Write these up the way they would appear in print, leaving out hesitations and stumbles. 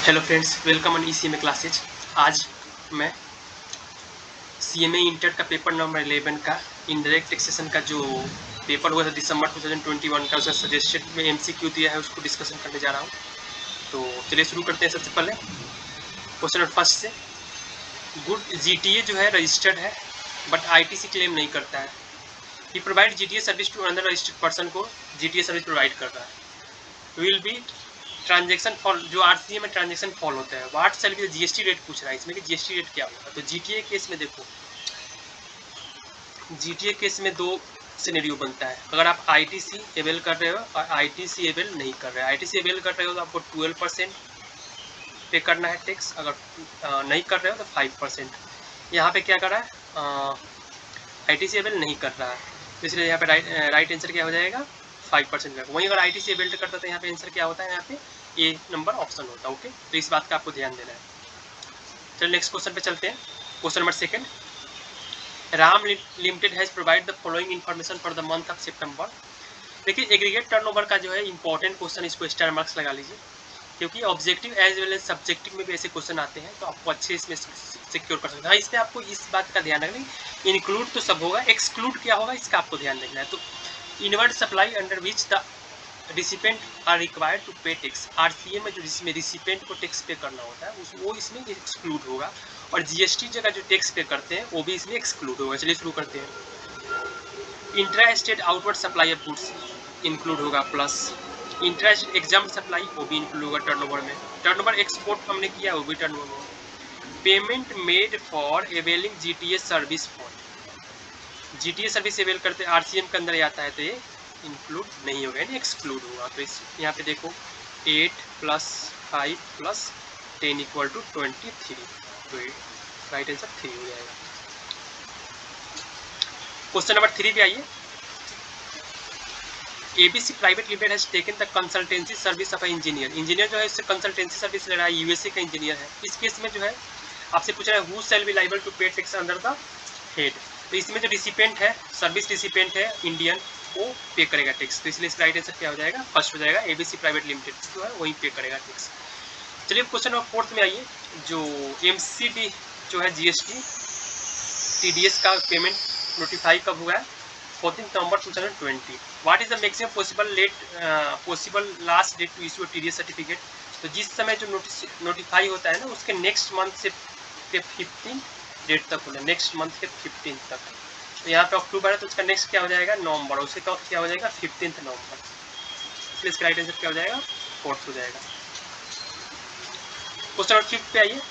Hello friends, welcome on ECMA classes. आज मैं CMA inter का पेपर नंबर 11 का इनडायरेक्ट टैक्सेशन का जो पेपर हुआ था दिसंबर 2021 का, उसका सजेस्टेड में MCQ दिया है, उसको डिस्कशन करने जा रहा हूँ। तो चलिए शुरू करते हैं। सबसे पहले क्वेश्चन नंबर फर्स्ट से, गुड GTA जो है रजिस्टर्ड है बट ITC क्लेम नहीं करता है। He provide GTA service to another registered person को GTA सर्विस प्रोवाइड कर रहा है। विल बी ट्रांजेक्शन फॉल, जो RCA में ट्रांजेक्शन फॉल होता है, what shall be GST rate पूछ रहा है इसमें कि GST रेट क्या होगा। तो GTA केस में देखो, GTA केस में दो सिनेरियो बनता है। अगर आप ITC अवेल कर रहे हो और ITC अवेल नहीं कर रहे हो। ITC अवेल कर रहे हो तो आपको 12% पे करना है टैक्स, अगर नहीं कर रहे हो तो 5%। यहाँ पे क्या कर रहा है, ITC अवेल नहीं कर रहा है, तो इसलिए यहाँ पे राइट आंसर क्या हो जाएगा, 5% लगेगा। वहीं अगर ITC अवेल करता तो यहाँ पे आंसर क्या होता है, यहाँ पे ए नंबर ऑप्शन होता है। ओके, तो इस बात का आपको ध्यान देना है। चलिए नेक्स्ट क्वेश्चन पे चलते हैं। Question number second, Ram limited has provide the following information for the month of September. देखिए, एग्रीगेट टर्नओवर का जो है इंपॉर्टेंट क्वेश्चन, इसको स्टार मार्क्स लगा लीजिए, क्योंकि objective as well as subjective में भी ऐसे क्वेश्चन आते हैं, तो आपको अच्छे इसमें सिक्योर कर सकते हैं। हाँ, इसमें आपको इस बात का ध्यान रखना, इंक्लूड तो सब होगा, एक्सक्लूड क्या होगा इसका आपको ध्यान रखना है। तो inward supply under which the recipient are required to pay tax, RCA में जो जिसमें रिसिपेंट को टैक्स पे करना होता है वो इसमें एक्सक्लूड होगा, और GST जगह जो टैक्स पे करते हैं वो भी इसमें एक्सक्लूड होगा। चलिए शुरू करते हैं। Intra state outward supply of goods include होगा, plus intra state exempt supply वो भी इंक्लूड होगा टर्नओवर में। टर्नओवर एक्सपोर्ट हमने किया वो भी टर्नओवर में। Payment made for availing GTA service for, GTA service avail करते RCM के अंदर आता है, तो ये इंक्लूड नहीं होगा, यानी एक्सक्लूड होगा। तो इस यहाँ पे देखो 8 + 5 + 10 = 23, तो राइट आंसर 3 हो जाएगा। क्वेश्चन नंबर 3 पे आइए। ABC private limited has taken the consultancy service of engineer. Engineer जो है इससे कंसल्टेंसी सर्विस ले रहा है, USA का इंजीनियर है। इस केस में जो है आपसे पूछ रहा है who shall be liable to pay tax under the head. तो इसमें जो रिसिपेंट है, सर्विस रिसिपेंट है इंडियन, वो पे करेगा टैक्स, तो इसलिए इसका राइट आंसर क्या हो जाएगा, फर्स्ट हो जाएगा। ABC प्राइवेट लिमिटेड जो है वही पे करेगा टैक्स। चलिए क्वेश्चन नंबर 4 में आइए। जो MCD जो है GST TDS का पेमेंट नोटिफाई कब हुआ है, 14 नवंबर 2020। What is the maximum possible last date to issue TDS certificate. तो जिस समय जो नोटिफाई होता है ना, उसके नेक्स्ट मंथ से 15 डेट तक होना, नेक्स्ट मंथ के 15 तक। तो यहाँ पे अक्टूबर है तो उसका नेक्स्ट क्या हो जाएगा, नवंबर, उसके तो क्या हो जाएगा 15 नवंबर, इसलिए इसका राइट आंसर क्या हो जाएगा, 4th हो जाएगा। क्वेश्चन नंबर 5 पे आइए।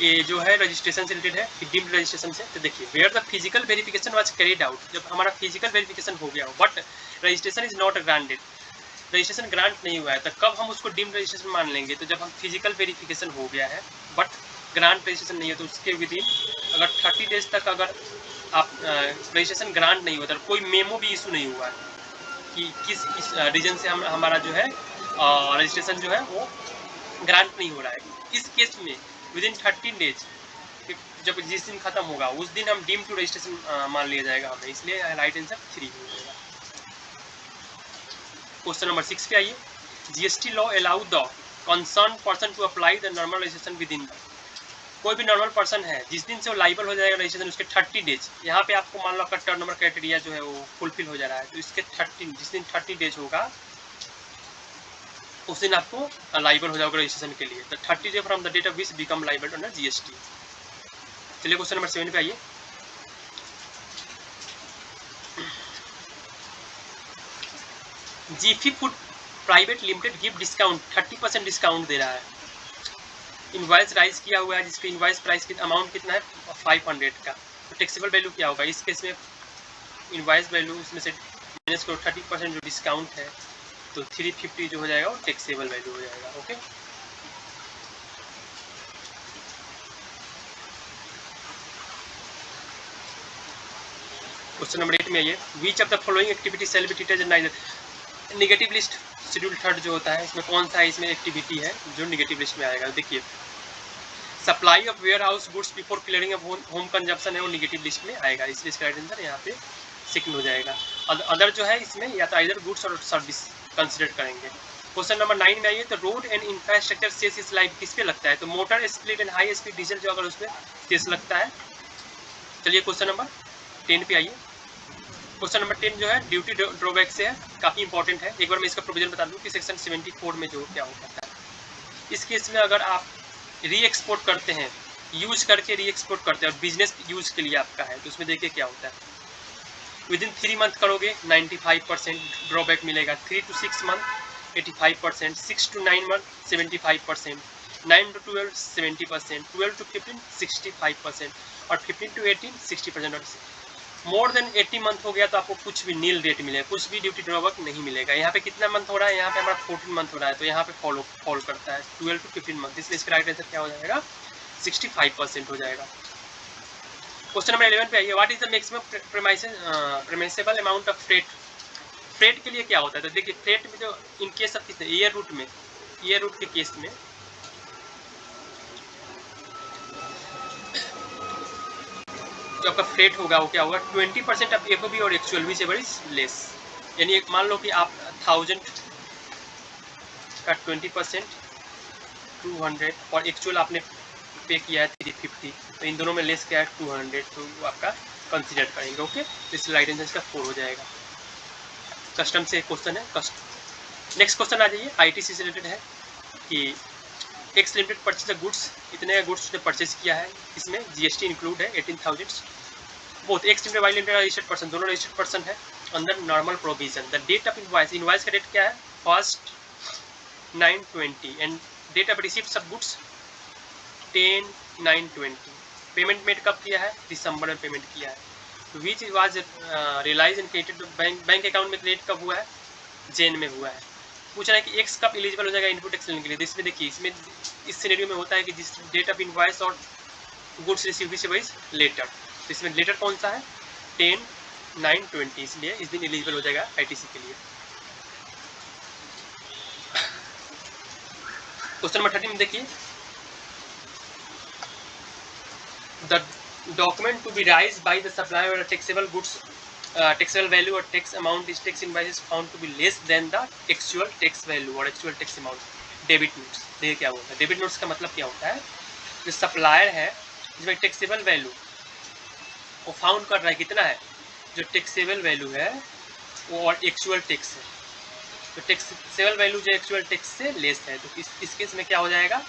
ये जो है रजिस्ट्रेशन से रिलेटेड है, डीम्ड रजिस्ट्रेशन से। तो देखिए, where the physical verification was carried out, जब हमारा फिजिकल वेरिफिकेशन हो गया हो but registration is not granted, registration grant नहीं हुआ है, तो कब हम उसको डीम्ड रजिस्ट्रेशन मान लेंगे, तो जब हम फिजिकल वेरिफिकेशन हो गया है बट ग्रांट रजिस्ट्रेशन नहीं है, तो उसके विदिन अगर 30 डेज तक अगर आप रजिस्ट्रेशन ग्रांट नहीं हुआ, कोई मेमो भी इशू नहीं हुआ है कि किस रीजन से हमारा जो है रजिस्ट्रेशन जो है वो ग्रांट नहीं हो रहा है, इस केस में विदिन 30 डेज जब जिस दिन खत्म होगा उस दिन हम डीम टू रजिस्ट्रेशन मान लिया जाएगा हमें, इसलिए राइट आंसर 3 हो जाएगा। क्वेश्चन नंबर 6 पे आइए। GST law allow the concern person to apply the normal registration within, कोई भी नॉर्मल पर्सन है जिस दिन से वो लाइबल हो जाएगा रजिस्ट्रेशन, उसके 30 डेज, यहाँ पे आपको मान लो आपका टर्न नंबर क्राइटेरिया जो है वो फुलफिल हो जा रहा है, तो इसके 30 जिस दिन 30 डेज होगा उस दिन आपको लाइबल हो जाएगा रजिस्ट्रेशन के लिए। तो 30 day from the date of which become liable under GST। चलिए क्वेश्चन नंबर 7 पे आइए। Jiffy food private limited give discount, 30% discount दे रहा है। इनवाइस राइज किया हुआ है, जिसका इनवाइस प्राइस की अमाउंट कितना है 500 का। तो टैक्सेबल वैल्यू क्या होगा इस केस में, इनवाइस वैल्यू उसमें से माइनस करो 30% जो डिस्काउंट है, तो 350 जो हो जाएगा वो टैक्सेबल वैल्यू हो जाएगा। ओके, क्वेश्चन नंबर 8 में आइए। Which of the following activity shall be treated as negative list, schedule 3 जो होता है इसमें कौन सा इसमें एक्टिविटी है जो नेगेटिव लिस्ट में आएगा। देखिए, supply of warehouse goods before clearing of home consumption है, वो नेगेटिव लिस्ट में आएगा, इसलिए इसका राइट आंसर यहाँ पे सेकंड हो जाएगा। अदर जो है इसमें या तो इधर गुड्स और सर्विस कंसिडर करेंगे। क्वेश्चन नंबर 9 में आइए, तो रोड एंड इंफ्रास्ट्रक्चर सेस इस लाइफ किस पे लगता है, तो motor split and high speed diesel जो अगर उसमें सेस लगता है। चलिए क्वेश्चन नंबर 10 पे आइए। क्वेश्चन नंबर 10 जो है ड्यूटी ड्रॉबैक से है, काफ़ी इंपॉर्टेंट है। एक बार मैं इसका प्रोविजन बता दूं कि सेक्शन 74 में जो क्या होता है, इस केस में अगर आप री एक्सपोर्ट करते हैं, यूज करके री एक्सपोर्ट करते हैं और बिजनेस यूज के लिए आपका है, तो उसमें देखिए क्या होता है। विदिन 3 मंथ करोगे 95% ड्रॉबैक मिलेगा, 3 to 6 month 85%, 6 to 9 month 75%, 9 to 12 70%, 12 to 15 65% और 15 to 18 60%। और मोर देन 80 मंथ हो गया तो आपको कुछ भी नील रेट मिलेगा, कुछ भी ड्यूटी ड्रॉबैक नहीं मिलेगा। यहाँ पे कितना मंथ हो रहा है, यहाँ पे हमारा 14 मंथ हो रहा है, तो यहाँ पे फॉल करता है 12 to 15 मंथ, इसलिए इसका राइट आंसर क्या हो जाएगा 65% हो जाएगा। क्वेश्चन नंबर 11 पे आइए, what is the maximum permissible amount of freight. Freight के लिए क्या होता है, तो देखिए फ्रेट में जो इन केस ऑफ किस एयर रूट में, एयर रूट के केस में जो आपका फ्रेट होगा वो क्या होगा 20% ऑफ एफओबी और actual which ever is less. यानी एक मान लो कि आप 1000 का 20% 200 और एक्चुअल आपने पे किया है 350, तो इन दोनों में लेस क्या है 200, तो वो आपका कंसीडर करेंगे। ओके, तो इस राइट आंसर का 4 हो जाएगा। कस्टम से क्वेश्चन है, कस्ट नेक्स्ट क्वेश्चन आ जाइए, आईटीसी से रिलेटेड है कि एक्स लिमिटेड परचेज गुड्स, इतने गुड्स उसने परचेज किया है, इसमें जीएसटी इंक्लूड है 18,000। Both X limited Y limited registered person, दोनों रजिस्टर्ड पर्सन है under normal provision. The date of invoice, invoice का डेट क्या है 1st 9/20 and date of receipt of goods 10/9/20। Payment made कब किया है, दिसंबर में पेमेंट किया है। Which was realise and credited bank account में क्रेडिट कब हुआ है, जैन में हुआ है। पूछ रहा है कि एक्स कब एलिजिबल हो जाएगा इनपुट टैक्स लेने के लिए, तो इसमें देखिए इसमें इस सिनेरियो में होता है कि जिस डेट ऑफ इनवॉइस और गुड्स रिसीव्ड से वाइज लेटर, तो इसमें लेटर कौन सा है 10/9/20, इसलिए इस दिन एलिजिबल हो जाएगा आईटीसी के लिए। क्वेश्चन नंबर 13 में देखिए, the document to be raised by the supplier or taxable goods taxable value or tax amount is tax invoice is found to be less than the actual tax value or actual tax amount, debit notes. देखिए क्या होता है, debit notes का मतलब क्या होता है, जो सप्लायर है जिसमें टैक्सेबल वैल्यू वो फाउंड कर रहा है कितना है, जो टैक्सेबल वैल्यू है वो और एक्चुअल टैक्स है, तो टैक्सेबल वैल्यू जो एक्चुअल टैक्स से लेस है, तो इस केस में क्या हो जाएगा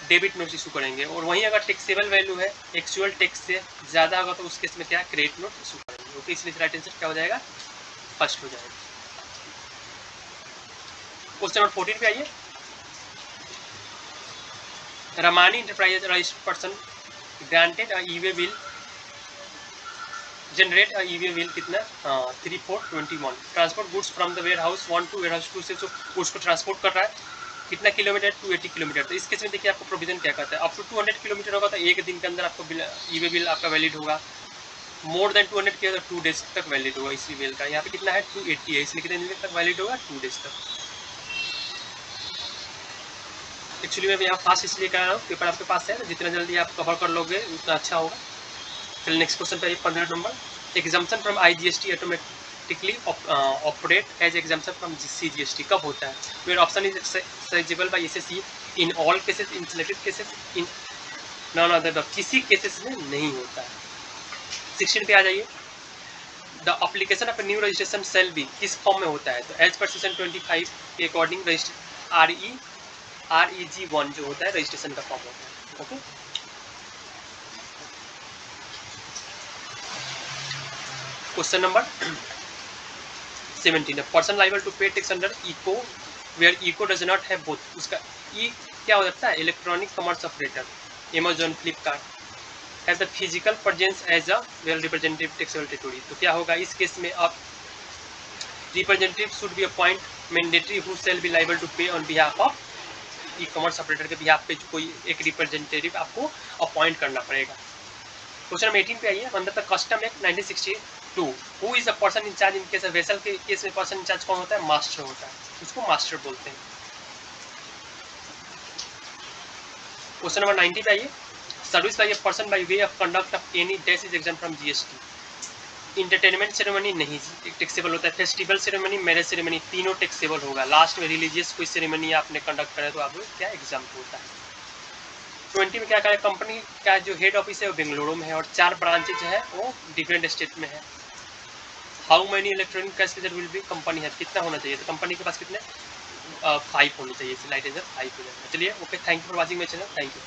डेबिट नोट इशू करेंगे। और वहीं अगर टैक्सेबल वैल्यू है एक्चुअल टैक्स से ज़्यादा होगा तो उस केस में क्या क्रेडिट नोट इशू करेंगे। ओके, इसलिए राइट आंसर क्या हो जाएगा फर्स्ट हो जाएगा। क्वेश्चन नंबर 14 पे आइए, Ramani enterprises registered person granted a e-way bill generate a e-way bill कितना 3421 transport goods from the warehouse 1 to warehouse 2 से, जो गुड्स को ट्रांसपोर्ट कर रहा है कितना किलोमीटर 280 किलोमीटर। तो इस केस में देखिए आपको प्रोविजन क्या कहता है, अप टू 200 किलोमीटर होगा तो एक दिन के अंदर आपको ईवे बिल आपका वैलिड होगा, मोर देन 200 किया तो 2 डेज तक वैलिड होगा इस बिल का। यहाँ पे कितना है 280 है, इसलिए कितने दिन तक वैलिड होगा 2 डेज तक। एक्चुअली मैं यहाँ पास इसलिए कर रहा हूँ, पेपर आपके पास है, जितना जल्दी आप कवर कर लोगे उतना अच्छा होगा। फिर नेक्स्ट क्वेश्चन पे 15 number, exemption from IGST automatically operate as exemption from CGST कब होता है, where option is accessible by SSE in all cases, in selected cases, in non other, किसी केसेस में नहीं होता है। 16 पे आ जाइए, the application of new registration shall be किस फॉर्म में होता है, तो एज पर सेक्शन 25 के अकॉर्डिंग REG1 जो होता है रजिस्ट्रेशन का फॉर्म होता है। Okay, question number 17, person liable to pay tax under ECO where ECO does not have both, उसका ई क्या हो जाता है electronic commerce operator, Amazon Flipkart has the physical presence as a well representative taxable territory. तो क्या होगा इस case में, आप representative should be appoint mandatory who shall be liable to pay on behalf of E commerce operator के behalf पे कोई एक रिप्रेजेंटेटिव आपको अपॉइंट करना पड़ेगा। क्वेश्चन नंबर 18 पे आइए, under the custom act 1962 who is the person in charge in case vessel के केस में पर्सन इंचार्ज कौन होता है, मास्टर होता है, उसको मास्टर बोलते हैं। क्वेश्चन नंबर 90 पे आइए, service by a person by way of conduct of any dash is exempt from GST। Entertainment ceremony नहीं टैक्सेबल होता है। फेस्टिवल सेरेमनी, मैरिज सेरेमनी तीनों टैक्सेबल होगा। लास्ट में रिलीजियस कोई सेरेमनी आपने कंडक्ट करा तो आप क्या एग्जाम होता है। 20 में क्या करें, कंपनी का जो हेड ऑफिस है वो बेंगलुरु में है और 4 ब्रांचेज है वो डिफरेंट स्टेट में है। How many electronic cash leader will be, company है कितना होना चाहिए, तो कंपनी के पास कितने 5 होने चाहिए, लाइट 5 हो जाएगा। चलिए okay, thank you for watching my channel, thank you.